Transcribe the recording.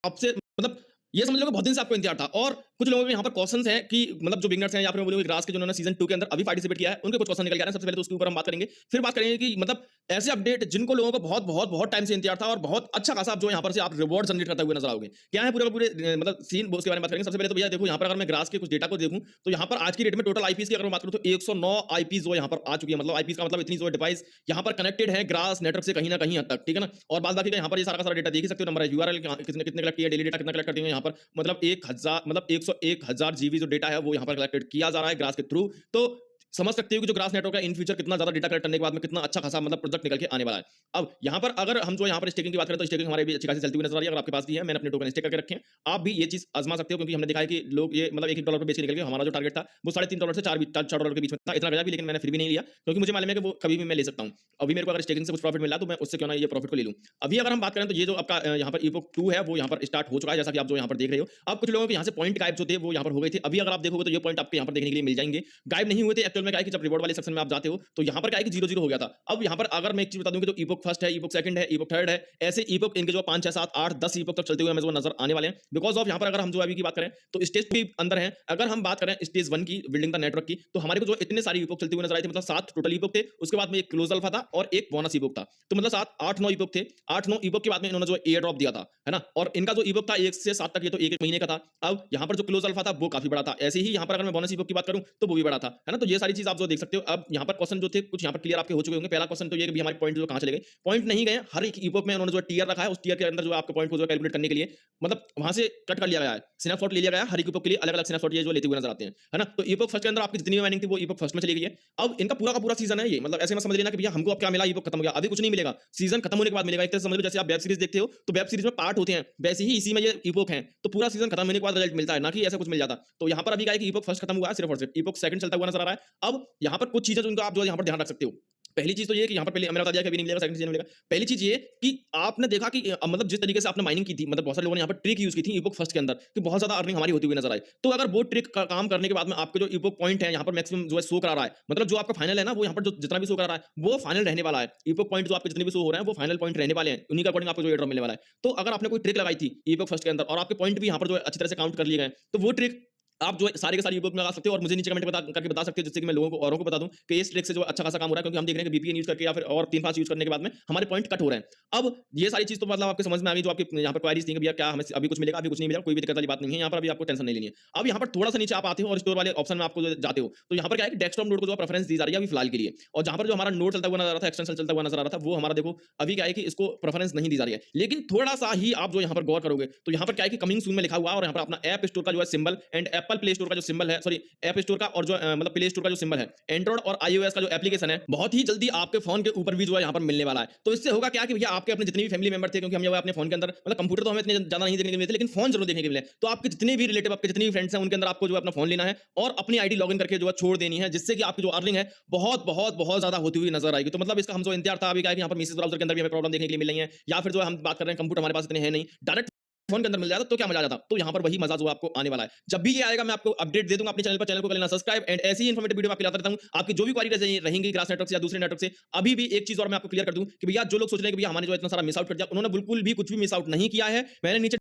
आपसे मतलब ये समझ लो कि बहुत दिन से आपको इंतजार था और कुछ लोगों के यहाँ पर क्वेश्चंस हैं कि मतलब जो बिगनर्स हैं या फिर बोलोगे ग्रास के जिन्होंने सीजन 2 के अंदर अभी पार्टिसिपेट किया है उनके कुछ क्वेश्चन निकल के आ रहे हैं। सबसे पहले तो उसके ऊपर हम बात करेंगे। फिर बात करेंगे कि मतलब ऐसे अपडेट जिनको लोगों को बहुत बहुत बहुत टाइम से इंतजार था और बहुत अच्छा खासा आप जो यहाँ पर से आप रिवॉर्ड जनरेट करते हुए नजर आओगे। क्या है पूरे का पूरे मतलब सीन उसके बारे में बात करेंगे। सबसे पहले तो भैया देखो यहाँ पर अगर मैं ग्रास के कुछ डेटा को देखूं तो यहाँ पर आज की डेट में टोटल आईपीएस की अगर मैं बात करूं तो 109 आईपीएस जो यहाँ पर आ चुकी है। मतलब आईपीएस का मतलब इतनी जो डिवाइस यहाँ पर कनेक्टेड है ग्रास नेटवर्क से कहीं ना कहीं हद तक, ठीक है ना। और बाद बाकी का यहाँ पर ये सारा का सारा डेटा देख ही सकते हो। नंबर है यूआरएल कितने कितने कलेक्ट किया, डेली डेटा कितना कलेक्ट करती है यहाँ पर मतलब 1000 मतलब 101,000 जीबी जो डेटा है वो यहाँ पर कलेक्टेड किया जा रहा है ग्रास के थ्रू। तो समझ सकते हो कि जो ग्रास नेटवर्क है इन फ्यूचर कितना ज्यादा डेटा कलेक्ट करने के बाद में कितना अच्छा खासा मतलब प्रोजेक्ट निकल के आने वाला है। अब यहाँ पर अगर हम जो यहाँ पर स्टेकिंग की बात करें तो स्टेकिंग हमारे भी अच्छी खासी चलती हुई नजर आ रही है। अगर आपके पास भी है, मैंने अपने टोकन स्टेक करके रखे हैं, आप भी ये चीज आजमा सकते हो क्योंकि हमने देखा है कि लोग ये मतलब $1 पे बेच के निकल गए। हमारा जो टारगेट था वो $3.5 से $4 के बीच में था, इतना गया भी, लेकिन मैंने फिर भी नहीं लिया क्योंकि मुझे मालूम है कि वो कभी भी मैं ले सकता हूँ। अभी मेरे को अगर स्टेकिंग से कुछ प्रॉफिट मिला तो मैं उससे क्यों ना ये प्रॉफिट को ले लूँ। अभी अगर हम बात करें तो ये जो आपका यहाँ पर ईपोक 2 है वो यहाँ पर स्टार्ट हो चुका है, जैसा कि आप जो यहाँ पर देख रहे हो। अब कुछ लोगों के यहाँ से पॉइंट गायब जो थे वो यहाँ पर हो गए थे। अभी अगर आप देखोगे तो ये पॉइंट आपको यहाँ पर देखने के लिए मिल जाएंगे। गायब नहीं हुए थे एक्चुअल में, क्या है कि जब रिवॉर्ड वाले सेक्शन में आप जाते हो तो यहाँ पर क्या है कि 0-0 हो गया था। अब यहाँ पर अगर मैं एक चीज बता दूं कि जो ईपोक फर्स्ट है, ईपोक सेकंड है, ईपोक थर्ड है, ऐसे ईपोक इनके जो 5 6 7 8 10 ईपोक तक चलते हुए हमें जो नजर आने वाले हैं। बिकॉज ऑफ यहाँ पर अगर हम जो अभी की बात करें तो स्टेज भी अंदर है। अगर हम बात करें स्टेज 1 की बिल्डिंग द नेटवर्क की तो हमारे को जो इतने सारे ईपोक चलते हुए नजर आए थे, मतलब 7 टोटल ईपोक थे। उसके बाद में एक क्लोज अल्फा था और एक बोनस ईपोक था। तो मतलब 7 8 9 ईपोक थे। 8 9 ईपोक के बाद में इन्होंने जो एयर ड्रॉप दिया था, है ना। और इनका जो ईपोक था 1 से 7 तक, ये तो 1 महीने का था। अब यहाँ पर जो क्लोज अल्फा था वो काफी बड़ा था। ऐसे ही यहाँ पर अगर मैं बोनस ईपोक की बात करूं तो वो भी बड़ा था, है ना। तो ये सारी चीज आप जो देख सकते हो। अब यहाँ पर क्वेश्चन जो थे कुछ यहाँ पर क्लियर आपके हो चुके होंगे। पहला क्वेश्चन तो ये कि भी हमारे पॉइंट जो कहां चले गए। पॉइंट नहीं गए, हर एक ईपोक में उन्होंने जो टियर रखा है उस टियर के अंदर जो आपके पॉइंट को जो कैलकुलेट करने के लिए मतलब वहां से कट कर लिया गया है, स्नैपशॉट ले लिया गया है। हर एक ईपोक के लिए अलग अलग स्नैपशॉट ये जो लेते हुए नजर आते हैं, है ना। तो ईपोक फर्स्ट के अंदर आपकी जितनी भी माइनिंग थी वो ईपोक फर्स्ट में चली गई है। अब इनका पूरा का पूरा सीजन है ये, मतलब ऐसे में समझ लेना कि भैया हमको अब क्या मिला, ईपोक खत्म हो गया, अभी कुछ नहीं मिलेगा। सीजन खत्म होने के बाद मिलेगा। एक तरह से समझ लो जैसे आप वेब सीरीज देखते हो तो वेब सीरीज में पार्ट होते हैं, वैसे ही इसी में ये ईपोक है। तो पूरा सीजन खत्म होने के बाद रिजल्ट मिलता है, ना कि ऐसा कुछ मिल जाता। तो यहाँ पर अभी क्या है कि ईपोक फर्स्ट खत्म हुआ है सिर्फ और सिर्फ, ईपोक सेकंड चलता हुआ नजर आ रहा है। अब यहाँ पर कुछ चीजें जो इनको आप जो यहाँ पर ध्यान रख सकते हो। पहली चीज तो ये है कि यहाँ पर पहले मैंने बता दिया कि अभी नहीं मिलेगा, सेकंड सीजन मिलेगा। पहली चीज ये कि आपने देखा कि मतलब जिस तरीके से आपने माइनिंग की थी, मतलब बहुत सारे लोगों ने यहाँ पर ट्रिक यूज की थी ईपोक फर्स्ट के अंदर कि बहुत ज्यादा अर्निंग हमारी होती हुई नजर आई। तो अगर वो ट्रिक का काम करने के बाद में आपके जो ईपोक पॉइंट है यहाँ पर मैक्सिमम जो है शो करा रहा है, मतलब जो आपका फाइनल है ना वो यहाँ पर जो जितना भी शो करा रहा है वो फाइनल रहने वाला है। ईपोक पॉइंट जो आपके जितने भी शो हो रहे हैं वो फाइनल पॉइंट रहने वाले हैं, उन्हीं का अकॉर्डिंग आपको जो एयर मिलने वाला है। तो अगर आपने कोई ट्रिक लगाई थी ईपोक फर्स्ट के अंदर और आपके पॉइंट भी यहाँ पर जो है अच्छी तरह से काउंट कर लिए गए, तो वो ट्रिक आप जो है सारे के सारे ईबुक में लगा सकते हो और मुझे नीचे कमेंट करके बता सकते हो, जिससे कि मैं लोगों को औरों को बता दूं कि इस ट्रिक से जो अच्छा खासा काम हो रहा है। क्योंकि हम देख रहे हैं कि बीपीएन यूज करके या फिर और 3-5 यूज करने के बाद में हमारे पॉइंट कट हो रहे हैं। अब ये सारी चीज तो मतलब आपके समझ में आ गई। जो आपके यहाँ पर क्वारीज थी कि भैया क्या हमें अभी कुछ मिलेगा, अभी कुछ नहीं मिलेगा, कोई भी दिक्कत वाली बात नहीं है। यहाँ पर अभी आपको टेंशन नहीं लेनी है। अब यहाँ पर थोड़ा सा नीचे आप आते हो और स्टोर वाले ऑप्शन में आपको जाते हो तो यहाँ पर क्या है कि डेस्कटॉप नोड को जो प्रेफरेंस दी जा रही है अभी फिलहाल के लिए। और जहाँ पर जो हमारा नोड चलता हुआ नजर आ रहा था, एक्सटेंशन चलता हुआ नजर आ रहा था, वो हमारा देखो अभी क्या है कि इसको प्रेफरेंस नहीं दी जा रही है। लेकिन थोड़ा सा ही आप जो यहाँ पर गौर करोगे तो यहाँ पर क्या है कि कमिंग सून में लिखा हुआ है और यहाँ पर अपना ऐप स्टोर का जो है symbol and Apple play store का जो सिंबल है, सॉरी ऐप स्टोर का और जो मतलब प्ले स्टोर का जो सिंबल है, एंड्रॉइड और आईओएस का जो एप्लीकेशन है, बहुत ही जल्दी आपके फोन के ऊपर भी जो है यहाँ पर मिलने वाला है। तो इससे होगा क्या कि भैया आपके अपने जितने भी फैमिली मेंबर थे, क्योंकि हम जो है अपने फोन के अंदर मतलब कंप्यूटर तो हमें इतने ज्यादा नहीं देखने को मिलते, लेकिन फोन जरूर देखने को मिले। तो आपके जितने भी रिलेटिव, आपके जितने भी फ्रेंड्स हैं, उनके अंदर आपको जो है अपना फोन लेना है और अपनी आईडी लॉगिन करके जो है छोड़ देनी है, जिससे कि आपकी जो अर्निंग है बहुत बहुत बहुत ज्यादा होती हुई नजर आएगी। तो मतलब इसका हम जो इंतजार था अभी क्या है कि यहाँ पर मैसेज ब्राउजर के अंदर भी हमें प्रॉब्लम देखने के लिए मिल रही है, या फिर जो हम बात कर रहे हैं कंप्यूटर हमारे पास इतने हैं नहीं, डायरेक्ट फोन के अंदर मिल जाता तो क्या मजा आ जाता। तो यहाँ पर वही मजा जो आपको आने वाला है। जब भी ये आएगा मैं आपको अपडेट दे दूंगा अपने चैनल पर। चैनल को कर लेना सब्सक्राइब एंड ऐसी ही इन्फॉर्मेटिव वीडियो आपके लाता रहता हूँ। आपकी जो भी क्वारी रहेंगी ग्रास नेटवर्क से या दूसरे नेटवर्क से। अभी भी एक चीज और मैं आपको क्लियर कर दूं कि भैया जो लोग सोच रहे हैं कि भैया हमने जो इतना सारा मिस आउट कर दिया, उन्होंने बिल्कुल भी कुछ भी मिस आउट नहीं किया है। मैंने नीचे